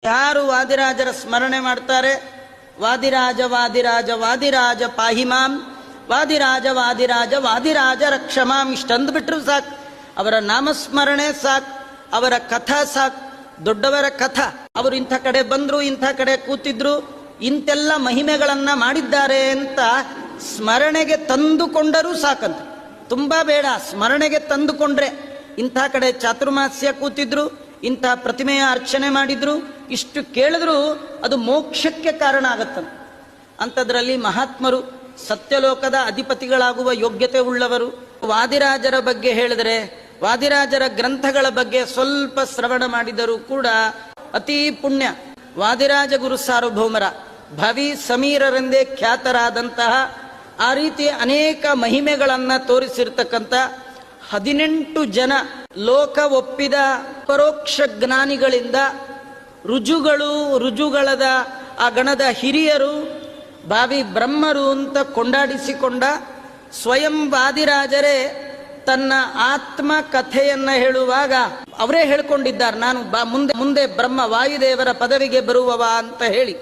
ಯಾರು ವಾದಿರಾಜರ ಸ್ಮರಣೆ ಮಾಡ್ತಾರೆ, ವಾದಿರಾಜ ವಾದಿರಾಜ ವಾದಿರಾಜ ಪಾಹಿಮಾಂ, ವಾದಿರಾಜ ವಾದಿರಾಜ ವಾದಿರಾಜ ರಕ್ಷಮಾಂ, ಇಷ್ಟಂದ್ಬಿಟ್ರು ಸಾಕು. ಅವರ ನಾಮಸ್ಮರಣೆ ಸಾಕು, ಅವರ ಕಥಾ ಸಾಕು, ದೊಡ್ಡವರ ಕಥಾ. ಅವರು ಇಂಥ ಕಡೆ ಬಂದ್ರು, ಇಂಥ ಕಡೆ ಕೂತಿದ್ರು, ಇಂತೆಲ್ಲ ಮಹಿಮೆಗಳನ್ನ ಮಾಡಿದ್ದಾರೆ ಅಂತ ಸ್ಮರಣೆಗೆ ತಂದುಕೊಂಡರೂ ಸಾಕಂತ. ತುಂಬಾ ಬೇಡ, ಸ್ಮರಣೆಗೆ ತಂದುಕೊಂಡ್ರೆ ಇಂಥ ಕಡೆ ಚಾತುರ್ಮಾಸ್ಯ ಕೂತಿದ್ರು, ಇಂಥ ಪ್ರತಿಮೆಯ ಅರ್ಚನೆ ಮಾಡಿದ್ರು, ಇಷ್ಟು ಕೇಳಿದ್ರು ಅದು ಮೋಕ್ಷಕ್ಕೆ ಕಾರಣ ಆಗತ್ತಂತ. ಅಂಥದ್ರಲ್ಲಿ ಮಹಾತ್ಮರು, ಸತ್ಯಲೋಕದ ಅಧಿಪತಿಗಳಾಗುವ ಯೋಗ್ಯತೆ ಉಳ್ಳವರು. ವಾದಿರಾಜರ ಬಗ್ಗೆ ಹೇಳಿದರೆ, ವಾದಿರಾಜರ ಗ್ರಂಥಗಳ ಬಗ್ಗೆ ಸ್ವಲ್ಪ ಶ್ರವಣ ಮಾಡಿದರೂ ಕೂಡ ಅತೀ ಪುಣ್ಯ. ವಾದಿರಾಜ ಗುರು ಸಾರ್ವಭೌಮರ ಭವಿ ಸಮೀರರೆಂದೇ ಖ್ಯಾತರಾದಂತಹ, ಆ ರೀತಿ ಅನೇಕ ಮಹಿಮೆಗಳನ್ನು ತೋರಿಸಿರ್ತಕ್ಕಂಥ 18 ಜನ ಲೋಕ ಒಪ್ಪಿದ ಪರೋಕ್ಷ ಜ್ಞಾನಿಗಳಿಂದ ರುಜುಗಳದ ಆ ಗಣದ ಹಿರಿಯರು, ಭಾವಿ ಬ್ರಹ್ಮರು ಅಂತ ಕೊಂಡಾಡಿಸಿಕೊಂಡ ಸ್ವಯಂ ವಾದಿರಾಜರೇ ತನ್ನ ಆತ್ಮ ಕಥೆಯನ್ನ ಹೇಳುವಾಗ ಅವರೇ ಹೇಳ್ಕೊಂಡಿದ್ದಾರೆ, ನಾನು ಮುಂದೆ ಬ್ರಹ್ಮ ವಾಯುದೇವರ ಪದವಿಗೆ ಬರುವವ ಅಂತ ಹೇಳಿ.